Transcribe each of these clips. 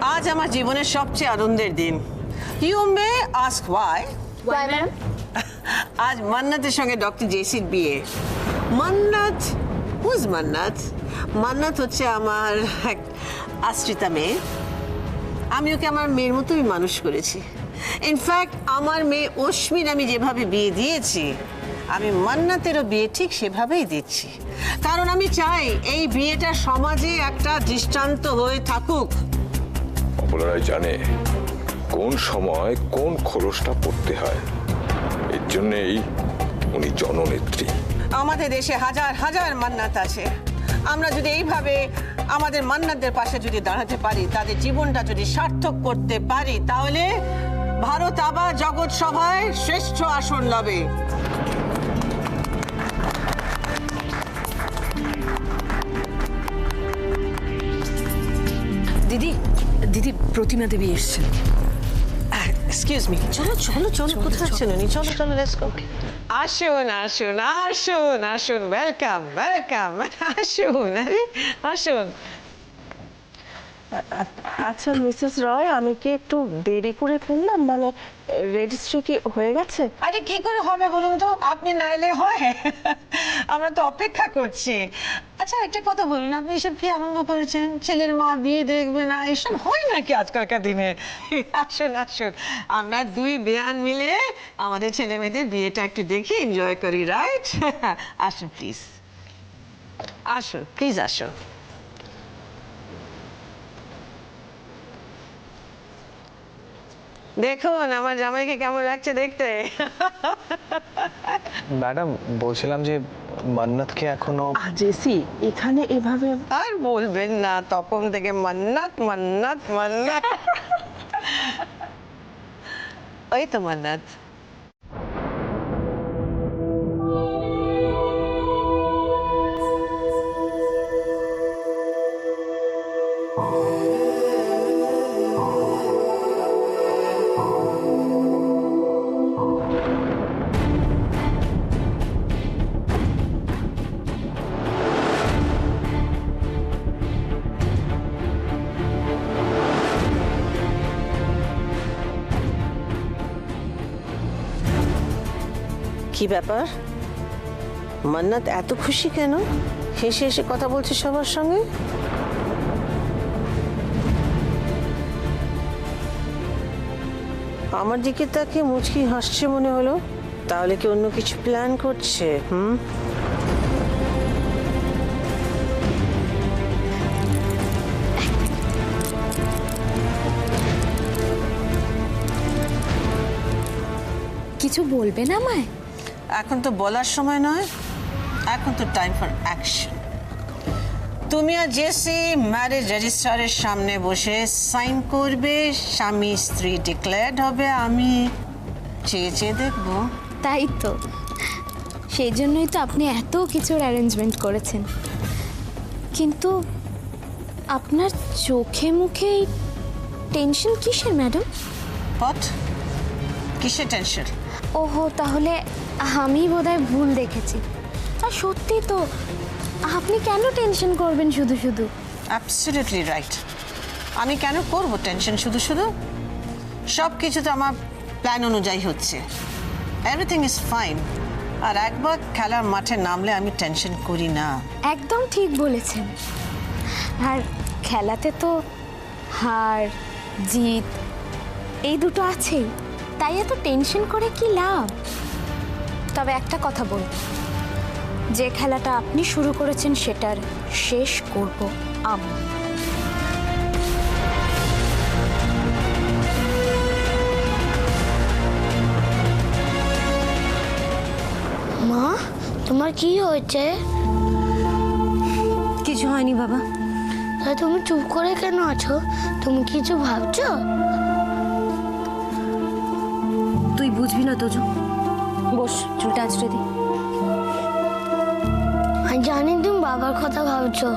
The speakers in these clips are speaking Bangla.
আজ আমার জীবনের সবচেয়ে আনন্দের দিন। You may ask why? Why, ma'am? আজ মান্নাতের সঙ্গে ডক্টর জেসির বিয়ে। মান্নাত, হুজ মান্নাত? মান্নাত হচ্ছে আমার এক আশ্রিতা মেয়ে। আমি ওকে আমার মেয়ের মতোই মানুষ করেছি। ইনফ্যাক্ট আমার মেয়ে অশ্মিন আমি যেভাবে বিয়ে দিয়েছি, আমি মান্নাতেরও বিয়ে ঠিক সেভাবেই দিচ্ছি। কারণ আমি চাই এই বিয়েটা সমাজে একটা দৃষ্টান্ত হয়ে থাকুক। অপলারাই জানে কোন সময় কোন খোলসটা পড়তে হয়। এর জন্যই উনি জননেত্রী। আমাদের দেশে হাজার হাজার মান্নাত আছে। আমরা যদি এইভাবে আমাদের মান্নাতদের পাশে যদি দাঁড়াতে পারি, তাদের জীবনটা যদি সার্থক করতে পারি, তাহলে ভারত আবার জগৎ সভায় শ্রেষ্ঠ আসন লবে। দিদি দিদি প্রতিমা দেবী এসছেন। এক্সকিউজ মি, চলো চলো চলো, কোথায় আছেন উনি? চলো চলো, লেটস গো। আসুন আসুন আসুন আসুন, ওয়েলকাম ওয়েলকাম, আসুন, আরে আসুন। আচ্ছা মিসেস রয়, আমি কি একটু দেরি করে ফেললাম? মানে রেজিস্ট্রি কি হয়ে গেছে? আরে কি করে হবে বলুন তো, আপনি না এলে হয়? আমরা তো অপেক্ষা করছি। আচ্ছা একটা কথা বলুন, আপনি এসব কি আরম্ভ করেছেন? ছেলের মা বিয়ে দেখবে না, এসব হয় নাকি আজকালকার দিনে? আসুন আসুন, আমরা দুই বেয়ান মিলে আমাদের ছেলে মেয়েদের বিয়েটা একটু দেখি, এনজয় করি, রাইট? আসুন প্লিজ, আসুন প্লিজ, আসুন। দেখুন আমার জামাইকে কেমন লাগছে দেখতে। ম্যাডাম, বলছিলাম যে মান্নাতকে এখনো জেসি এখানে এভাবে আর বলবেন না, তখন থেকে মান্নাত মান্নাত মান্নাত। ওই তো মান্নাত। কি ব্যাপার, মান্নাত এত খুশি কেন? হেসে হেসে কথা বলছে সবার সঙ্গে। আমার দিকে তাকে মুচকি হাসছে মনে হলো। তাহলে কি অন্য কিছু প্ল্যান করছে? কিছু বলবে না আমায়? এখন তো বলার সময় নয়, এখন তো টাইম ফর অ্যাকশন। তুমি আর জেসি ম্যারেজ রেজিস্ট্রারের সামনে বসে সাইন করবে, স্বামী স্ত্রী ডিক্লেয়ার্ড হবে, আমি চেয়ে চেয়ে দেখবো। তাই তো, সেই জন্যই তো আপনি এত কিছুর অ্যারেঞ্জমেন্ট করেছেন। কিন্তু আপনার চোখে মুখে টেনশন কিসের ম্যাডাম? পথ কিসের টেনশন? ওহো, তাহলে আমি বোধহয় ভুল দেখেছি। আর সত্যি তো, আপনি কেন টেনশন করবেন শুধু শুধু? Absolutely right. আমি কেন করব টেনশন শুধু শুধু? সব কিছু তো আমার প্ল্যান অনুযায়ী হচ্ছে, এভরিথিং ইজ ফাইন। আর একবার খেলার মাঠে নামলে আমি টেনশন করি না। একদম ঠিক বলেছেন। আর খেলাতে তো হার জিত এই দুটো আছেই, তাই এত টেনশন করে কি লাভ? তবে একটা কথা বলব, যে খেলাটা আপনি শুরু করেছেন সেটার শেষ করব আমি। মা, তোমার কি হয়েছে? কিছু হয়নি বাবা। তা তুমি চুপ করে কেন আছো? তুমি কিছু ভাবছো? তুই বুঝবি না তোজো, বস, চুলটা আঁচড়ে দি। আমি জানি তুমি বাবার কথা ভাবছো।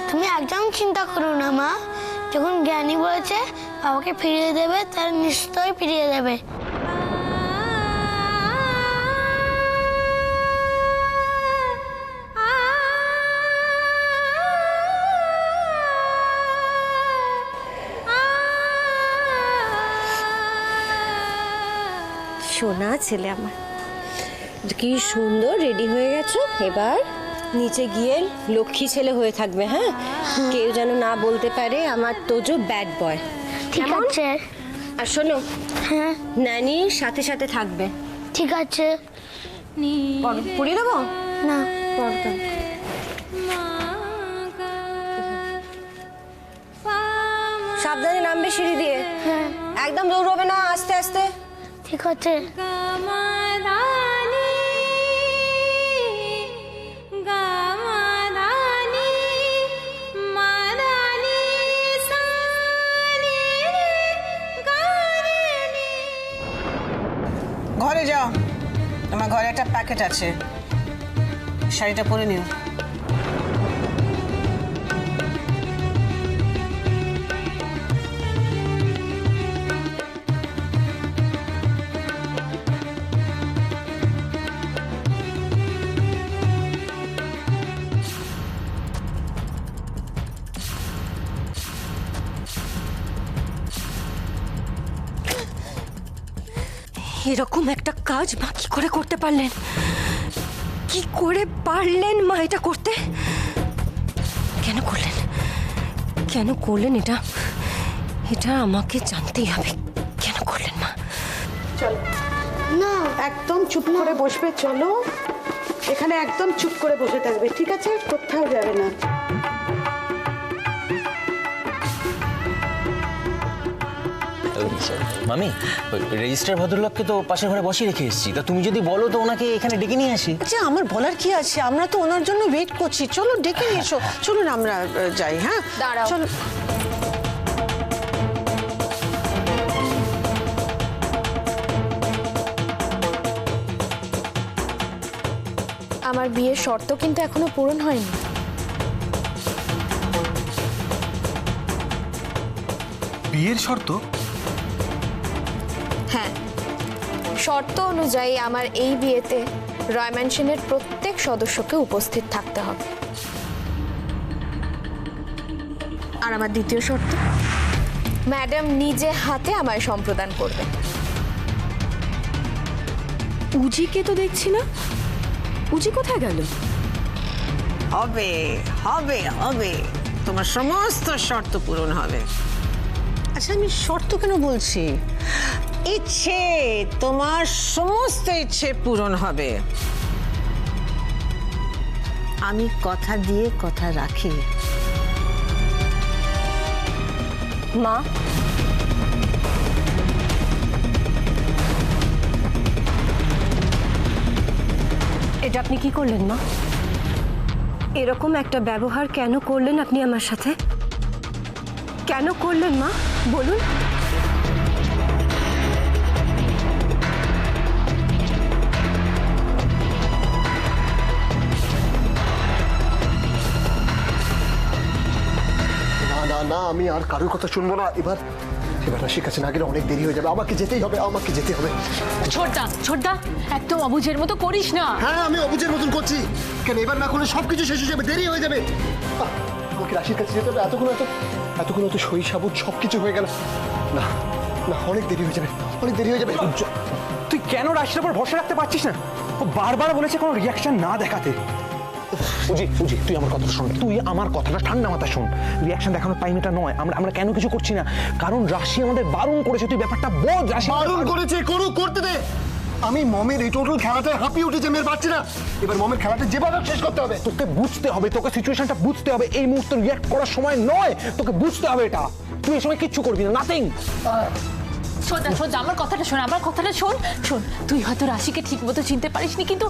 তুমি একদম চিন্তা করো না মা, যখন জ্ঞানী বলেছে বাবাকে ফিরিয়ে দেবে, তার নিশ্চয়ই ফিরিয়ে দেবে। সোনা ছেলে আমার। কি সুন্দর রেডি হয়ে গেছো, এবার নিচে গিয়ে লক্ষ্মী ছেলে হয়ে থাকবে। হ্যাঁ, কেউ যেন না বলতে পারে আমার তোজো ব্যাড বয়। ঠিক আছে। আর শোনো, হ্যাঁ নানির সাথে সাথে থাকবে। ঠিক আছে। পড়িয়ে দেবো না পড়তাম। সাবধানে নামবে সিঁড়ি দিয়ে। হ্যাঁ একদম দৌড়বে না, আস্তে আস্তে। ঠিক আছে। ঘরে যাও, আমার ঘরে একটা প্যাকেট আছে, শাড়িটা পরে নিও। এরকম একটা কাজ মা কি করে করতে পারলেন? কি করে পারলেন মা এটা করতে? কেন করলেন? কেন করলেন এটা? এটা আমাকে জানতেই হবে। কেন করলেন মা? না একদম চুপ করে বসবে, চলো এখানে একদম চুপ করে বসে থাকবে, ঠিক আছে? কোথাও যাবে না। মামি, রেজিস্টার ভদ্রলোককে তো পাশের ঘরে বসিয়ে রেখে এসেছি, তা তুমি যদি বলো তো ওনাকে এখানে ডেকে নিয়ে আসি। আচ্ছা, আমার বলার কি আছে? আমরা তো ওনার জন্য ওয়েট করছি। চলো ডেকে নিয়ে এসো। চলুন আমরা যাই। হ্যাঁ দাঁড়াও। চলো। আমার বিয়ের শর্ত কিন্তু এখনো পূরণ হয়নি। বিয়ের শর্ত? হ্যাঁ, শর্ত অনুযায়ী আমার এই বিয়েতে রয় ম্যানশনের প্রত্যেক সদস্যকে উপস্থিত থাকতে হবে। আর আমার দ্বিতীয় শর্ত, ম্যাডাম নিজে হাতে আমায় সম্প্রদান করবে। উজিকে তো দেখছি না, উজি কোথায় গেল? হবে হবে হবে, তোমার সমস্ত শর্ত পূরণ হবে। আচ্ছা, আমি শর্ত কেন বলছি? ইচ্ছে, তোমার সমস্ত ইচ্ছে পূরণ হবে। আমি কথা দিয়ে কথা রাখি। মা, এটা আপনি কি করলেন মা? এরকম একটা ব্যবহার কেন করলেন আপনি আমার সাথে? কেন করলেন মা, বলুন। না না না, আমি আর কারোর কথা শুনবো না। এবার রাশির কাছে না গেলে অনেক দেরি হয়ে যাবে। আমাকে যেতেই হবে, আমাকে যেতে হবে। ছোটদা একদম অবুঝের মতো করিস না। হ্যাঁ, আমি অবুঝের মতন করছি কেন? এবার না করলে সবকিছু শেষ হয়ে যাবে, দেরি হয়ে যাবে। আমাকে রাশির কাছে যেতে হবে। এতক্ষণ তো সই সাবুত সবকিছু হয়ে গেল। না না, অনেক দেরি হয়ে যাবে, অনেক দেরি হয়ে যাবে। তুই কেন রাশির উপর ভরসা রাখতে পারছিস না? ও বারবার বলেছে কোনো রিয়াকশন না দেখাতে। উজি, তুই আমার কথা শোন, তুই আমার কথাটা ঠান্ডা মাথা শোন। রিয়াকশন দেখানোর টাইম এটা নয়। আমরা কেন কিছু করছি না? কারণ রাশি আমাদের বারণ করেছে। তুই ব্যাপারটা বোঝ। রাশি বারণ করেছে, করতে দে। আমি মমের এই টোটাল খেলাটায় হাঁপিয়ে উঠেছে, মেয়ের পাচ্ছি না। এবার মমের খেলাটা যেভাবে শেষ করতে হবে। তোকে বুঝতে হবে, তোকে সিচুয়েশনটা বুঝতে হবে। এই মুহূর্তে রিয়াক্ট করার সময় নয়, তোকে বুঝতে হবে এটা। তুই এই সময় কিচ্ছু করবি না, নাথিং। সোজা আমার কথাটা শোন। তুই হয়তো রাশিকে ঠিক মতো চিনতে পারিসনি, কিন্তু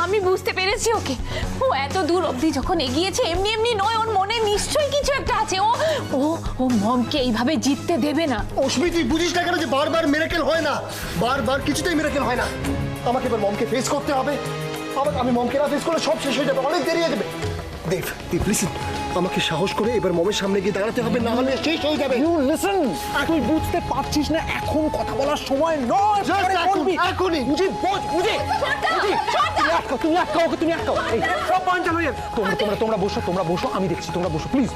আমি বুঝতে পেরেছি ওকে। ও এত দূর অবধি যখন এগিয়েছে, এমনি এমনি নয়, ওর মনে নিশ্চয়ই কিছু একটা আছে। ও মমকে এইভাবে জিততে দেবে না। অস্মি, তুই বুঝিস না কেন যে বারবার মিরাকেল হয় না? বারবার কিছুতেই মিরাকেল হয় না। আমাকে এবার মমকে ফেস করতে হবে। আমি মমকে না ফেস করলে সব শেষ হয়ে যাবে, অনেক দেরি হয়ে যাবে। দেব, প্লিজ আমাকে সাহস করে এবার মমের সামনে গিয়ে দাঁড়াতে হবে, না হলে শেষ হয়ে যাবে। ইউ লিসেন, তুই বুঝতে পারছিস না? এখন কথা বলার সময় নয়। এখনই বুঝি বোঝ, বুঝি। তুমি আটকাও ওকে, তুমি আটকাও। এই সব পয়েন্ট হয়ে যাবে। তোমরা বসো, আমি দেখছি। তোমরা বসো, প্লিজ।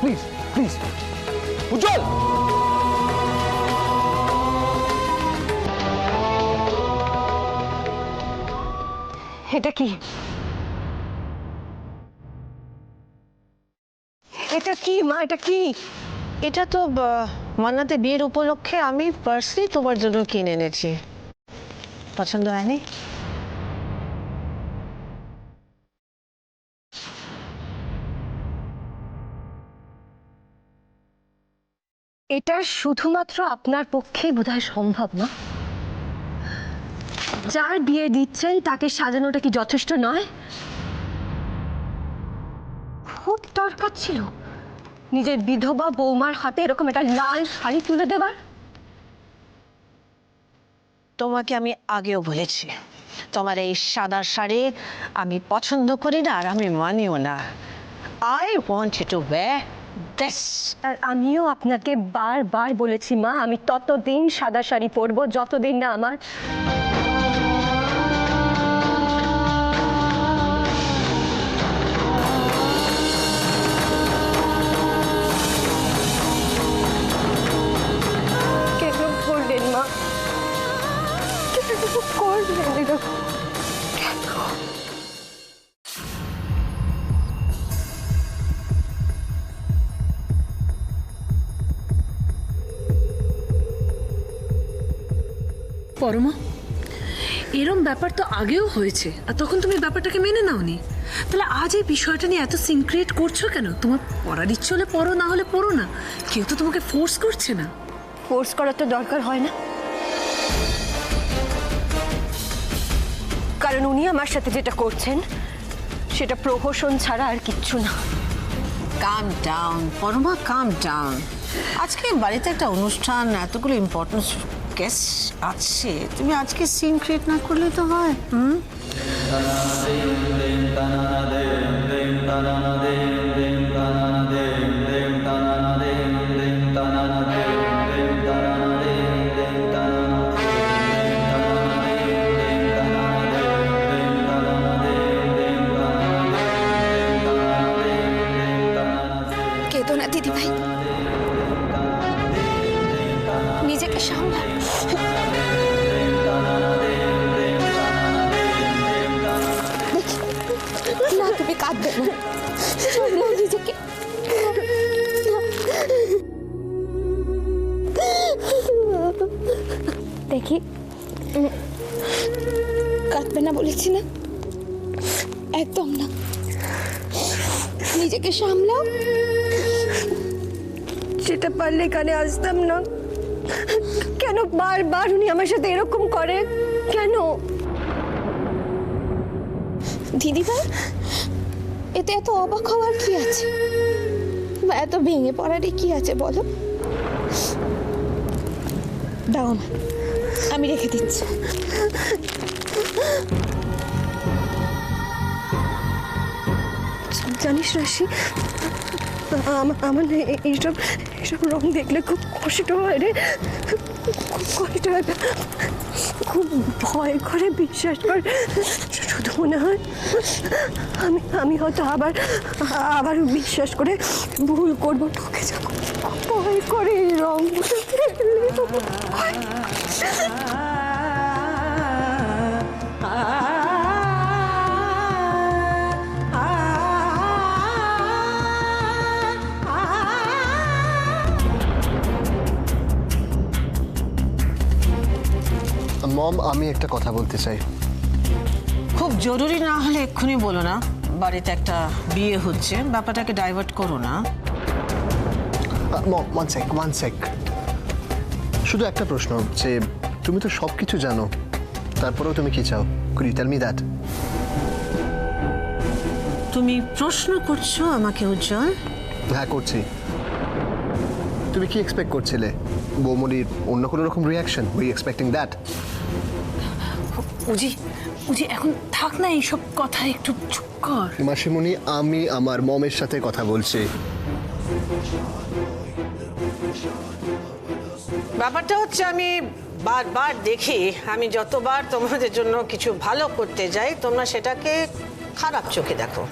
উজ্জ্বল, এটা কি? এটা কি মা, এটা কি? এটা তো মান্নাতের বিয়ের উপলক্ষে আমি পার্সলি তোমার জন্য কিনে এনেছি। পছন্দ হয়নি? এটা শুধুমাত্র আপনার পক্ষেই বোধহয় সম্ভব না। যার বিয়ে দিচ্ছেন তাকে সাজানোটা কি যথেষ্ট নয়? খুব দরকার ছিল নিজের বিধবা বৌমার হাতে এরকম একটা লাল শাড়ি তুলে দেবার। তোমাকে আমি আগেও বলেছি তোমার এই সাদা শাড়ি আমি পছন্দ করি না, আর আমি মানিও না। I want you to wear this. আর আমিও আপনাকে বারবার বলেছি মা, আমি ততদিন সাদা শাড়ি পরবো যতদিন না আমার কেন করলেন মা, কেন করলেন এরকম? পরমা, এরম ব্যাপার তো আগেও হয়েছে, আর তখন তুমি ব্যাপারটাকে মেনে নাওনি। তাহলে আজ এই বিষয়টা নিয়ে এত সিন ক্রিয়েট করছো কেন? তোমার পড়ার ইচ্ছে হলে পড়ো, না হলে পড়ো না। কেউ তো তোমাকে ফোর্স করছে না। ফোর্স করার তো দরকার হয় না, কারণ উনি আমার সাথে যেটা করছেন সেটা প্রহসন ছাড়া আর কিচ্ছু না। কাম ডাউন পরমা, কাম ডাউন। আজকে বাড়িতে একটা অনুষ্ঠান, এতগুলো ইম্পর্টেন্ট গেস্ট আছে, তুমি আজকে সিন ক্রিয়েট না করলে তো হয়। কেঁদো না দিদি ভাই, নিজেকে সামলা। না তুমি কাঁদবে না, সামলাও নিজেকে। দেখি কাঁদবে না বলেছি না, একদম না। নিজেকে সামলাও। যেটা পারলে এখানে আসতাম না, কেন বারবার উনি আমার সাথে এরকম করে কেন? দিদিভাই, এতে এত অবাক হওয়ার কি আছে, বা এত ভেঙে পড়ারই কি আছে বলো? দাও না, আমি রেখে দিচ্ছি। জানিস রাশি, আমার না এইসব রং দেখলে খুব কষ্ট হয় রে, খুব কষ্ট হয়, খুব ভয় করে, বিশ্বাস কর। শুধু মনে হয় আমি হয়তো আবার বিশ্বাস করে ভুল করবো, ঠকে যাবো। ভয় করে এই রং মম, আমি একটা কথা বলতে চাই। খুব জরুরি না হলে এক্ষুনি বলো না। বাড়িতে একটা বিয়ে হচ্ছে, ব্যাপারটাকে ডাইভার্ট করো না। মম, ওয়ান সেক। শুধু একটা প্রশ্ন, যে তুমি তো সব কিছু জানো, তারপরেও তুমি কি চাও? Could you tell me that? তুমি প্রশ্ন করছো আমাকে উজ্জ্বল? হ্যাঁ, করছি। তুমি কি এক্সপেক্ট করছিলে? বৌমনির অন্য কোনো রকম রিয়াকশন? We expecting that? উজি এখন থাক না এইসব কথা, একটু চুপ কর। মাসিমণি, আমি আমার মমের সাথে কথা বলছি। ব্যাপারটা হচ্ছে আমি বারবার দেখি, আমি যতবার তোমাদের জন্য কিছু ভালো করতে যাই তোমরা সেটাকে খারাপ চোখে দেখো।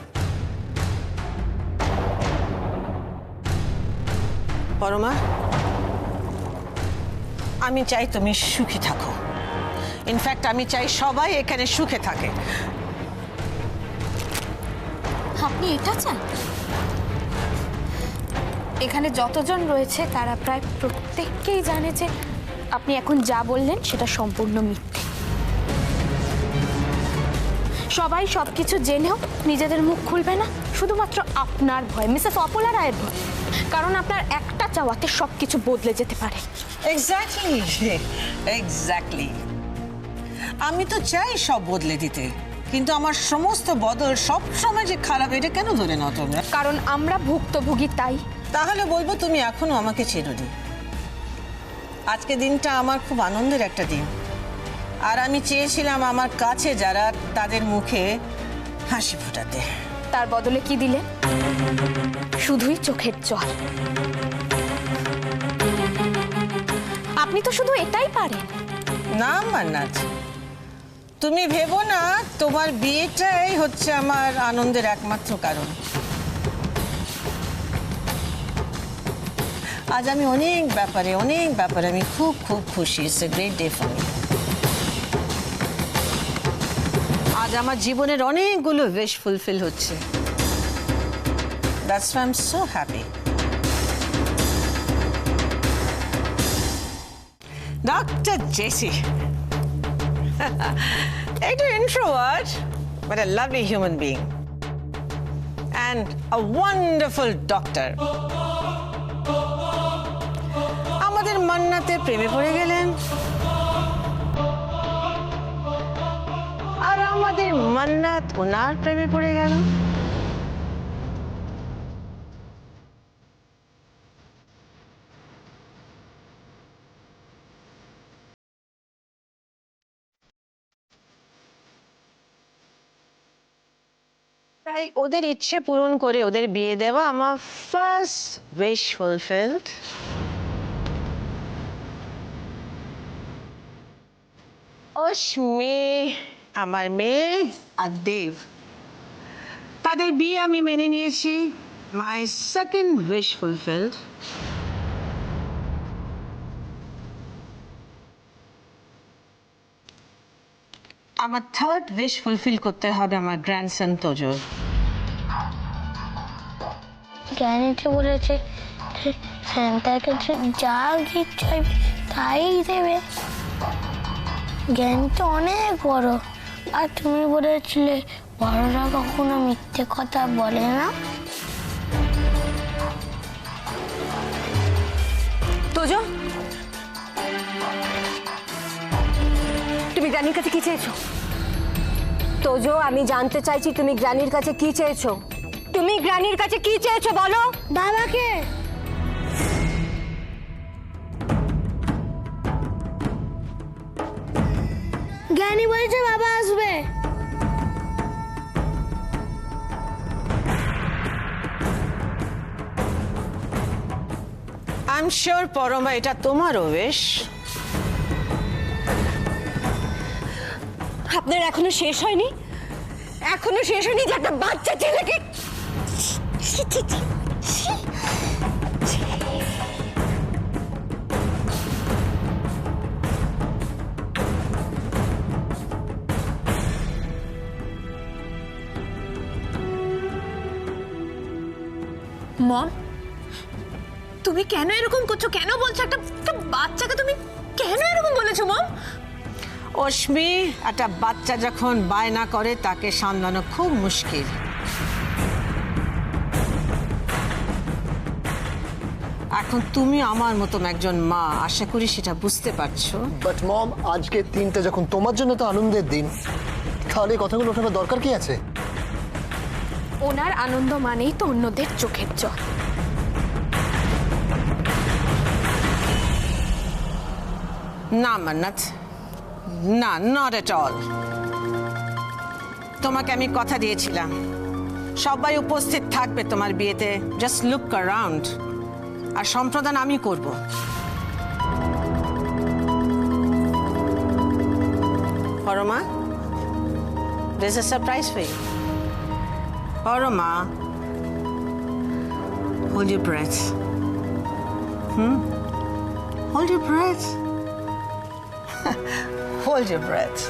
পরমা, আমি চাই তুমি সুখী থাকো। ইনফ্যাক্ট আমি চাই সবাই এখানে সুখে থাকে। আপনি এটা চান? এখানে যতজন রয়েছে তারা প্রায় প্রত্যেককেই জানে যে আপনি এখন যা বললেন সেটা সম্পূর্ণ মিথ্যে। সবাই সবকিছু জেনেও নিজেদের মুখ খুলবে না, শুধুমাত্র আপনার ভয়, মিসেস অপলা রায়ের ভয়। কারণ আপনার একটা চাওয়াতে সবকিছু বদলে যেতে পারে। এক্স্যাক্টলি। আমি তো চাই সব বদলে দিতে, কিন্তু আমার সমস্ত বদল সব সময় যে খারাপ, এটা কেন ধরে নাও তোমরা? কারণ আমরা ভুক্তভোগী তাই। তাহলে বলবো তুমি এখনো আমাকে চেনোনি। আজকে দিনটা আমার খুব আনন্দের একটা দিন, আর আমি চেয়েছিলাম আমার কাছে যারা তাদের মুখে হাসি ফোটাতে। তার বদলে কি দিলে? শুধুই চোখের জল। আপনি তো শুধু এটাই পারেন। না মান্নাত, তুমি ভেবো না তোমার বিয়েটাই হচ্ছে আমার আনন্দের একমাত্র কারণ। আজ আমি অনেক ব্যাপারে আমি খুব খুব খুশি। It's a great day for me. আজ আমার জীবনের অনেকগুলো উইশ ফুলফিল হচ্ছে। That's why I am so happy. Doctor Jessie, একটু introvert, but a lovely human being and a wonderful doctor. আমাদের মান্নাতে প্রেমে পড়ে গেলেন, আর আমাদের মান্নাত ওনার প্রেমে পড়ে গেল। তাই ওদের ইচ্ছে পূরণ করে ওদের বিয়ে দেওয়া আমার ফার্স্ট উইশ ফুলফিলড। অশ্মি, আমার মেয়ে আর দেব, তাদের বিয়ে আমি মেনে নিয়েছি। My second wish fulfilled. আমার থার্ড উইশ ফুলফিল করতে হবে আমার গ্র্যান্ডসন তোজোর। জ্ঞানীকে বলেছে স্যান্টার কাছে যা গিফট চাইবে তাই দেবে। জ্ঞান তো অনেক বড়, আর তুমি বলেছিলে বড়রা কখনো মিথ্যে কথা বলে না। তোজো, তুমি গ্রানির কাছে কি চেয়েছো? তোজো, আমি জানতে চাইছি তুমি গ্রানির কাছে কি চেয়েছো? তুমি গ্রানির কাছে কি চেয়েছো বলো। বাবাকে। জ্ঞানী বলেছে বাবা আসবে। আই এম শিওর পরমা এটা তোমারও উইশ। আপনার এখনো শেষ হয়নি? এখনো শেষ হয়নি যে একটা বাচ্চা ছেলেকে। মম, তুমি কেন এরকম করছো? কেন বলছো একটা বাচ্চাকে তুমি কেন এরকম বলেছো মম? অশ্মি, একটা বাচ্চা যখন বায়না করে তাকে সামলানো খুব মুশকিল। এখন তুমি আমার মতন একজন মা, আশা করি সেটা বুঝতে পারছো। বাট মম, আজকের দিনটা যখন তোমার জন্য তো আনন্দের দিন, তাহলে এই কথাগুলো ওঠানোর দরকার কি আছে? ওনার আনন্দ মানেই তো অন্যদের চোখের জল। না মান্নাত, না, নট এট অল। তোমাকে আমি কথা দিয়েছিলাম সবাই উপস্থিত থাকবে তোমার বিয়েতে। জাস্ট লুক অ্যারাউন্ড, আর সম্প্রদান আমি করব। Parama, there's a surprise for you. Parama, hold your breath. Hold your breath. Hold your breath.